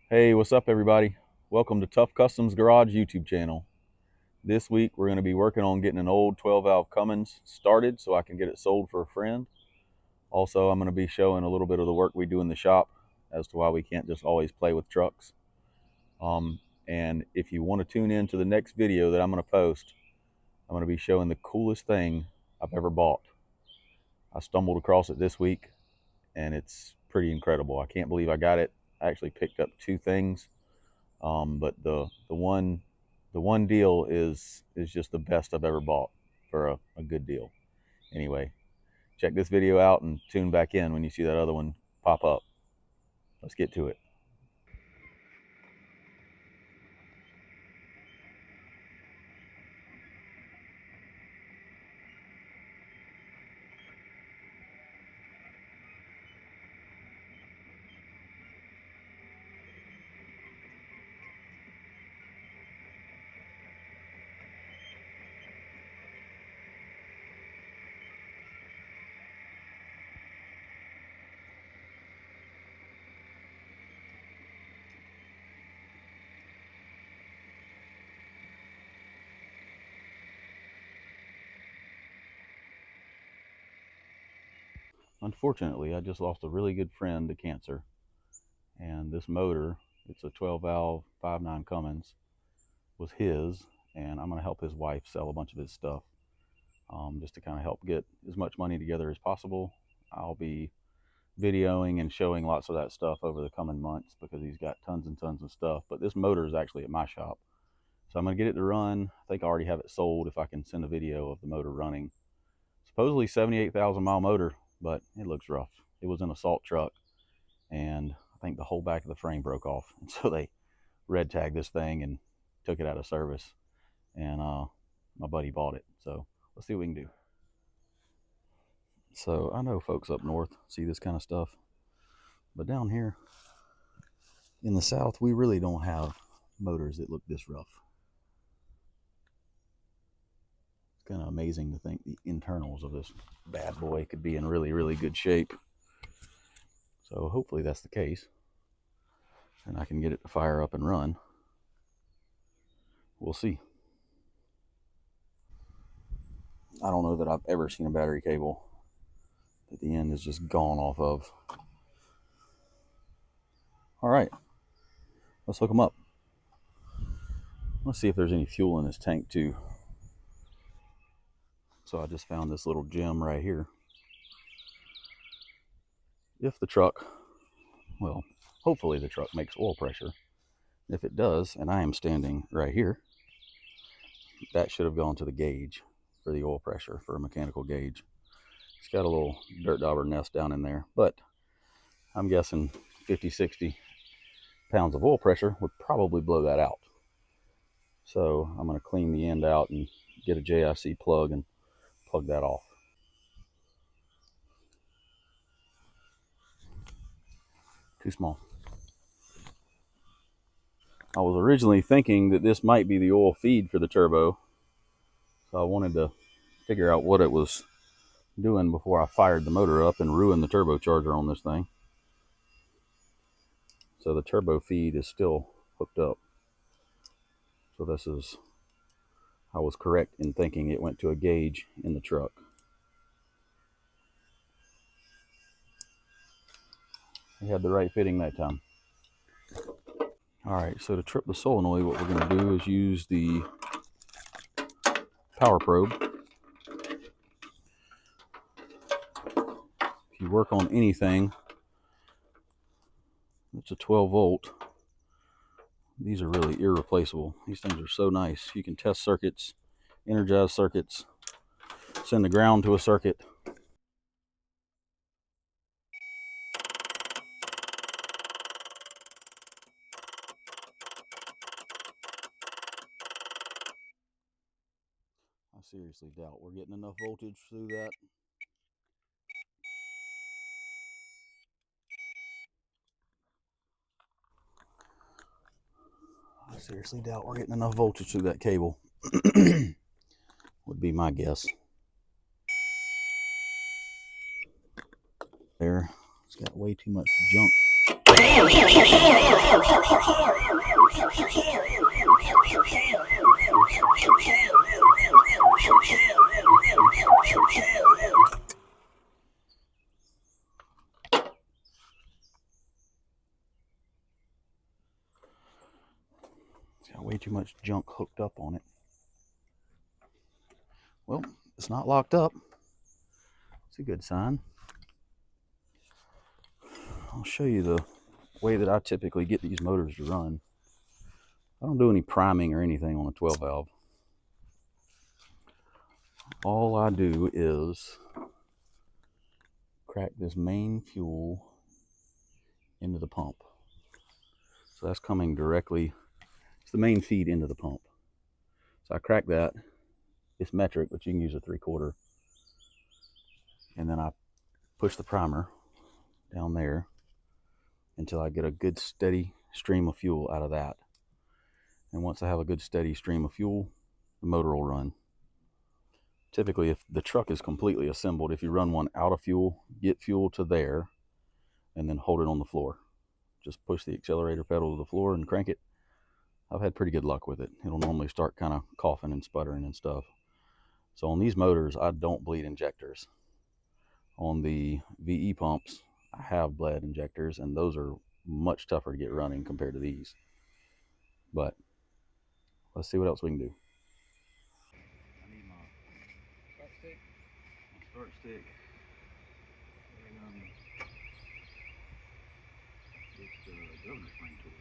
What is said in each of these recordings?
Hey, what's up, everybody? Welcome to Tough Customs Garage YouTube channel. This week we're going to be working on getting an old 12-valve Cummins started so I can get it sold for a friend. Also, I'm going to be showing a little bit of the work we do in the shop as to why we can't just always play with trucks. And if you want to tune in to the next video that I'm going to post, I'm going to be showing the coolest thing I've ever bought. I stumbled across it this week and it's pretty incredible. I can't believe I got it. I actually picked up two things. But the one deal is just the best I've ever bought for a good deal. Anyway, check this video out and tune back in when you see that other one pop up. Let's get to it. Unfortunately, I just lost a really good friend to cancer, and this motor, it's a 12-valve 5.9 Cummins, was his, and I'm going to help his wife sell a bunch of his stuff, just to kind of help get as much money together as possible. I'll be videoing and showing lots of that stuff over the coming months because he's got tons and tons of stuff. But this motor is actually at my shop, so I'm going to get it to run. I think I already have it sold if I can send a video of the motor running. Supposedly 78,000 mile motor, but it looks rough. It was in a salt truck, and I think the whole back of the frame broke off, and so they red tagged this thing and took it out of service, and my buddy bought it. So let's see what we can do. So I know folks up north see this kind of stuff, but down here in the south, we really don't have motors that look this rough. It's kind of amazing to think the internals of this bad boy could be in really, really good shape. So hopefully that's the case, and I can get it to fire up and run. We'll see. I don't know that I've ever seen a battery cable that the end is just gone off of. All right, let's hook them up. Let's see if there's any fuel in this tank too. So I just found this little gem right here. If the truck, well, hopefully the truck makes oil pressure. If it does, and I am standing right here, that should have gone to the gauge for the oil pressure for a mechanical gauge. It's got a little dirt dauber nest down in there, but I'm guessing 50, 60 pounds of oil pressure would probably blow that out. So I'm going to clean the end out and get a JIC plug and plug that off. Too small. I was originally thinking that this might be the oil feed for the turbo, so I wanted to figure out what it was doing before I fired the motor up and ruined the turbocharger on this thing. So the turbo feed is still hooked up. So this is, I was correct in thinking it went to a gauge in the truck. I had the right fitting that time. All right, so to trip the solenoid, what we're going to do is use the power probe. If you work on anything, it's a 12 volt. These are really irreplaceable. These things are so nice. You can test circuits, energize circuits, send the ground to a circuit. I seriously doubt we're getting enough voltage through that. I seriously doubt we're getting enough voltage through that cable. Would be my guess. There, it's got way too much junk It's got way too much junk hooked up on it. Well, it's not locked up. It's a good sign. I'll show you the way that I typically get these motors to run. I don't do any priming or anything on a 12 valve. All I do is crack this main fuel into the pump. So that's coming directly, it's the main feed into the pump. So I crack that. It's metric, but you can use a 3/4. And then I push the primer down there until I get a good steady stream of fuel out of that. And once I have a good steady stream of fuel, the motor will run. Typically, if the truck is completely assembled, if you run one out of fuel, get fuel to there, and then hold it on the floor. Just push the accelerator pedal to the floor and crank it. I've had pretty good luck with it. It'll normally start kind of coughing and sputtering and stuff. So on these motors, I don't bleed injectors. On the VE pumps, I have bled injectors, and those are much tougher to get running compared to these. But let's see what else we can do. I need my start stick. My start stick. It's the governor spring tool.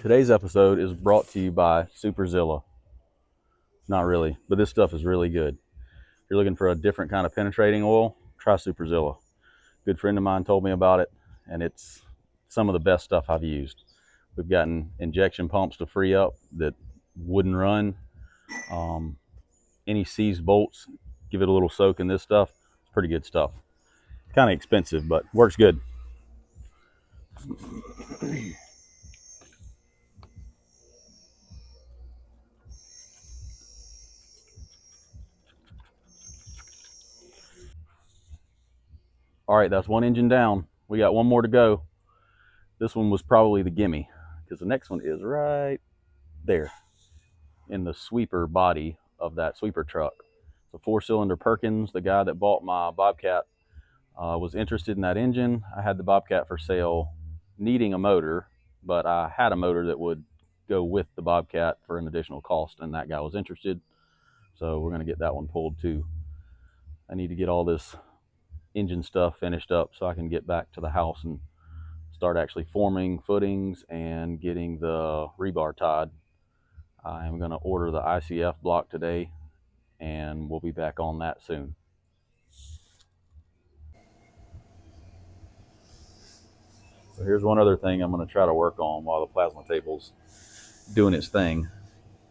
Today's episode is brought to you by Superzilla. Not really, but this stuff is really good. If you're looking for a different kind of penetrating oil, try Superzilla. A good friend of mine told me about it, and it's some of the best stuff I've used. We've gotten injection pumps to free up that wouldn't run. Any seized bolts, give it a little soak in this stuff. It's pretty good stuff. Kind of expensive, but works good. All right, that's one engine down. We got one more to go. This one was probably the gimme, because the next one is right there in the sweeper body of that sweeper truck. It's a 4-cylinder Perkins. The guy that bought my Bobcat was interested in that engine. I had the Bobcat for sale needing a motor, but I had a motor that would go with the Bobcat for an additional cost, and that guy was interested. So we're going to get that one pulled too. I need to get all this engine stuff finished up so I can get back to the house and start actually forming footings and getting the rebar tied. I am going to order the ICF block today, and we'll be back on that soon. So here's one other thing I'm going to try to work on while the plasma table's doing its thing.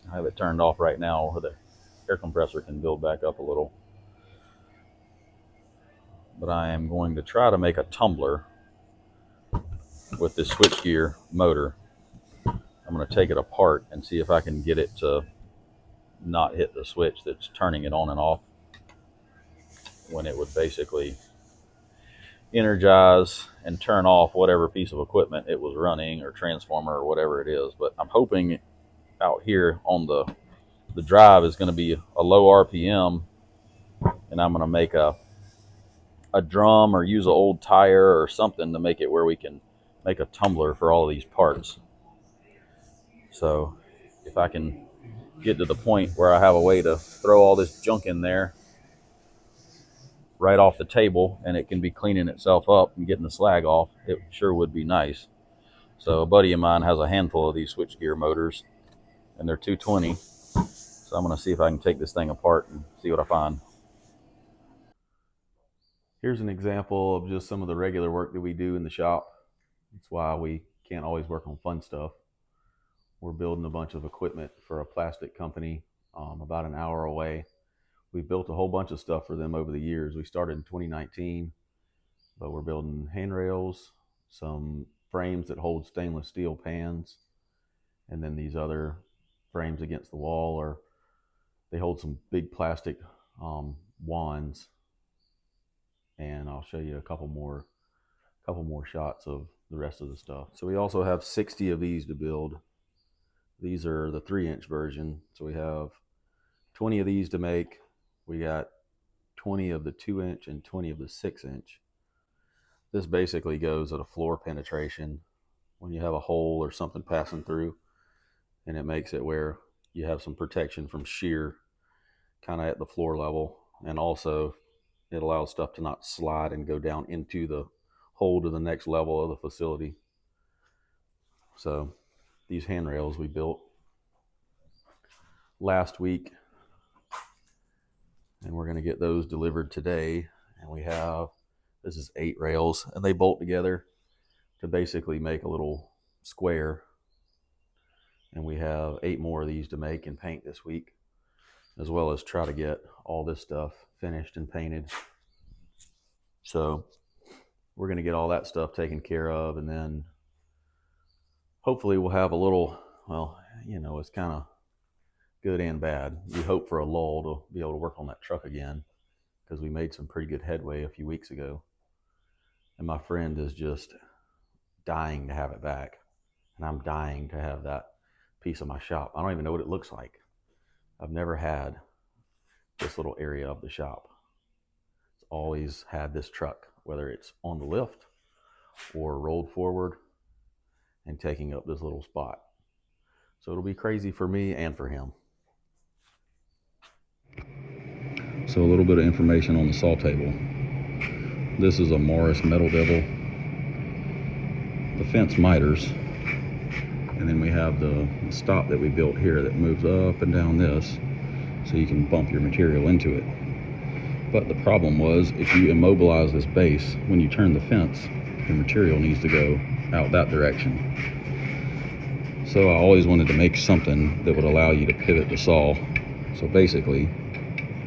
I have it turned off right now so the air compressor can build back up a little. But I am going to try to make a tumbler with this switchgear motor. I'm going to take it apart and see if I can get it to not hit the switch that's turning it on and off, when it would basically energize and turn off whatever piece of equipment it was running, or transformer, or whatever it is. But I'm hoping out here on the the drive is going to be a low RPM, and I'm going to make a drum or use an old tire or something to make it where we can make a tumbler for all of these parts. So if I can get to the point where I have a way to throw all this junk in there right off the table and it can be cleaning itself up and getting the slag off, it sure would be nice. So a buddy of mine has a handful of these switchgear motors, and they're 220. So I'm going to see if I can take this thing apart and see what I find. Here's an example of just some of the regular work that we do in the shop. That's why we can't always work on fun stuff. We're building a bunch of equipment for a plastic company about an hour away. We built a whole bunch of stuff for them over the years. We started in 2019, but we're building handrails, some frames that hold stainless steel pans, and then these other frames against the wall, or they hold some big plastic wands. And I'll show you a couple more shots of the rest of the stuff. So we also have 60 of these to build. These are the 3-inch version. So we have 20 of these to make. We got 20 of the 2-inch and 20 of the 6-inch. This basically goes at a floor penetration when you have a hole or something passing through, and it makes it where you have some protection from shear kind of at the floor level, and also it allows stuff to not slide and go down into the hole to the next level of the facility. So these handrails we built last week, and we're going to get those delivered today. And we have, this is 8 rails, and they bolt together to basically make a little square. And we have 8 more of these to make and paint this week, as well as try to get all this stuff finished and painted. So we're going to get all that stuff taken care of, and then hopefully we'll have a little, well, you know, it's kind of good and bad. We hope for a lull to be able to work on that truck again, because we made some pretty good headway a few weeks ago. And my friend is just dying to have it back. And I'm dying to have that piece of my shop. I don't even know what it looks like. I've never had this little area of the shop. It's always had this truck, whether it's on the lift or rolled forward and taking up this little spot. So it'll be crazy for me and for him. So a little bit of information on the saw table. This is a Morris Metal Devil. The fence miters. And then we have the stop that we built here that moves up and down this, so you can bump your material into it. But the problem was, if you immobilize this base, when you turn the fence, your material needs to go out that direction. So I always wanted to make something that would allow you to pivot the saw. So basically,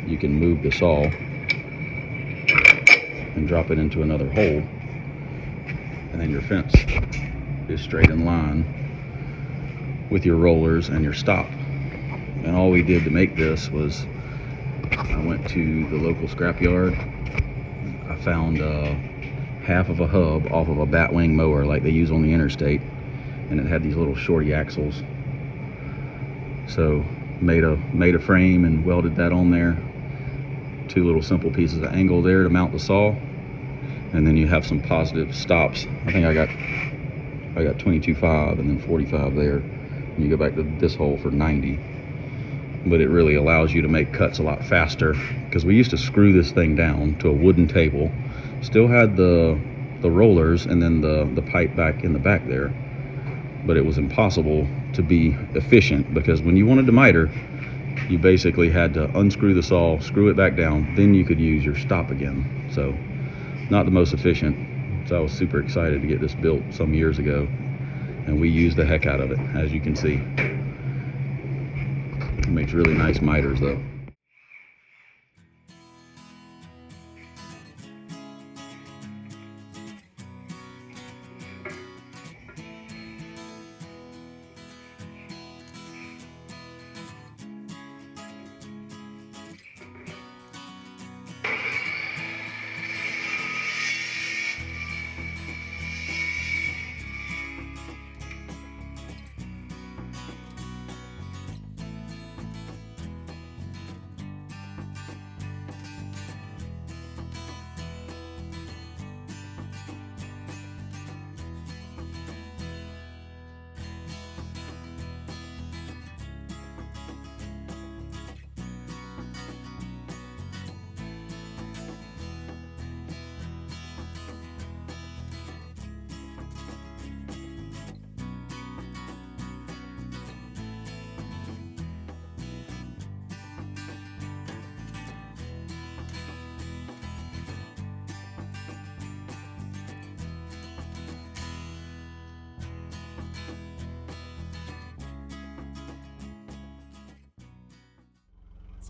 you can move the saw and drop it into another hole, and then your fence is straight in line with your rollers and your stop. And all we did to make this was, I went to the local scrapyard. I found half of a hub off of a batwing mower like they use on the interstate, and it had these little shorty axles. So made a frame and welded that on there. 2 little simple pieces of angle there to mount the saw, and then you have some positive stops. I think I got 22.5 and then 45 there, and you go back to this hole for 90. But it really allows you to make cuts a lot faster, because we used to screw this thing down to a wooden table, still had the rollers and then the pipe back in the back there, but it was impossible to be efficient, because when you wanted to miter, you basically had to unscrew the saw, screw it back down, then you could use your stop again. So not the most efficient. So I was super excited to get this built some years ago, and we used the heck out of it, as you can see. It makes really nice miters though.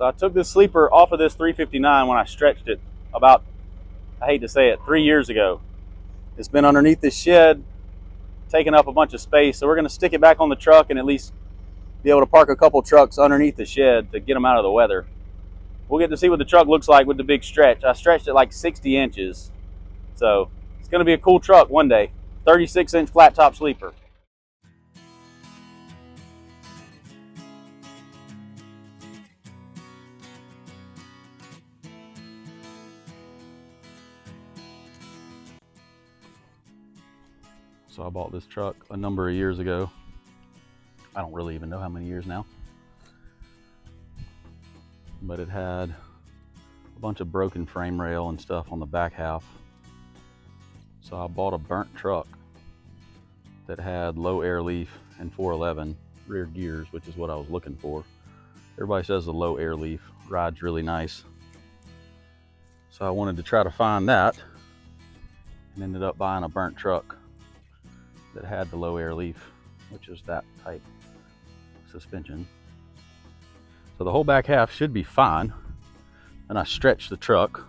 So I took this sleeper off of this 359 when I stretched it about, I hate to say it, 3 years ago. It's been underneath this shed, taking up a bunch of space. So we're going to stick it back on the truck and at least be able to park a couple trucks underneath the shed to get them out of the weather. We'll get to see what the truck looks like with the big stretch. I stretched it like 60 inches. So it's going to be a cool truck one day. 36-inch flat top sleeper. So I bought this truck a number of years ago. I don't really even know how many years now. But it had a bunch of broken frame rail and stuff on the back half. So I bought a burnt truck that had low air leaf and 411 rear gears, which is what I was looking for. Everybody says the low air leaf rides really nice. So I wanted to try to find that and ended up buying a burnt truck that had the low air leaf, which is that type suspension. So the whole back half should be fine. And I stretched the truck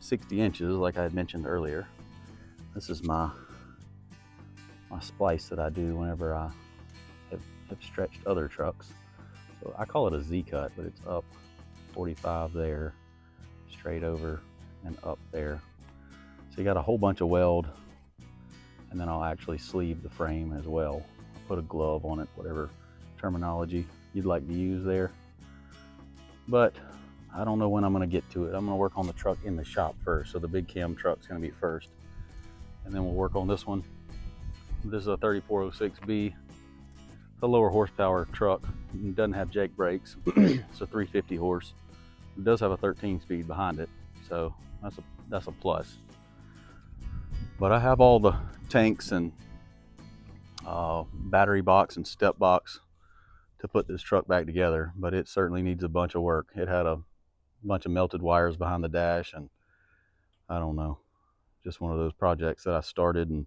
60 inches like I had mentioned earlier. This is my splice that I do whenever I have stretched other trucks. So I call it a Z cut, but it's up 45 there, straight over and up there. So you got a whole bunch of weld, and then I'll actually sleeve the frame as well. I'll put a glove on it, whatever terminology you'd like to use there. But I don't know when I'm gonna get to it. I'm gonna work on the truck in the shop first. So the big cam truck's gonna be first. And then we'll work on this one. This is a 3406B. It's a lower horsepower truck. It doesn't have Jake brakes. It's a 350 horse. It does have a 13 speed behind it. So that's a plus. But I have all the tanks and battery box and step box to put this truck back together, but it certainly needs a bunch of work. It had a bunch of melted wires behind the dash, and I don't know, just one of those projects that I started and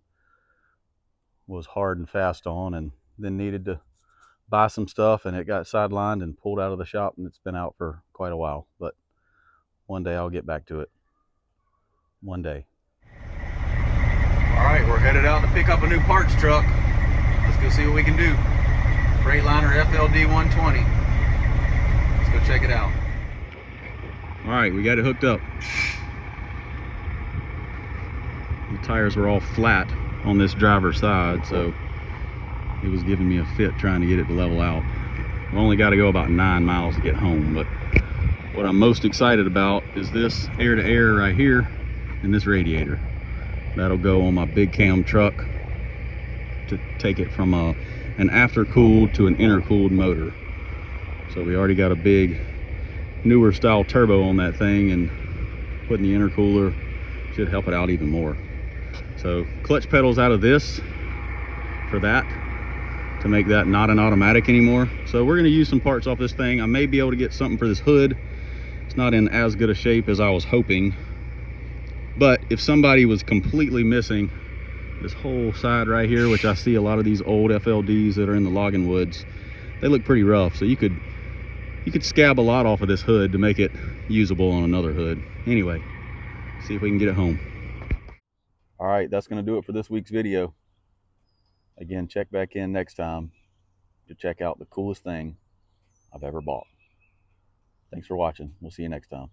was hard and fast on, and then needed to buy some stuff, and it got sidelined and pulled out of the shop, and it's been out for quite a while. But one day I'll get back to it. One day. All right, we're headed out to pick up a new parts truck. Let's go see what we can do. Freightliner FLD 120. Let's go check it out. All right, we got it hooked up. The tires were all flat on this driver's side, so it was giving me a fit trying to get it to level out. We only got to go about 9 miles to get home, but what I'm most excited about is this air-to-air right here and this radiator. That'll go on my big cam truck to take it from an after-cooled to an intercooled motor. So we already got a big newer style turbo on that thing, and putting the intercooler should help it out even more. So clutch pedals out of this for that, to make that not an automatic anymore. So we're going to use some parts off this thing. I may be able to get something for this hood. It's not in as good a shape as I was hoping, but if somebody was completely missing this whole side right here, which I see a lot of these old FLDs that are in the logging woods, they look pretty rough. So you could scab a lot off of this hood to make it usable on another hood. Anyway, see if we can get it home. All right, that's going to do it for this week's video. Again, check back in next time to check out the coolest thing I've ever bought. Thanks for watching. We'll see you next time.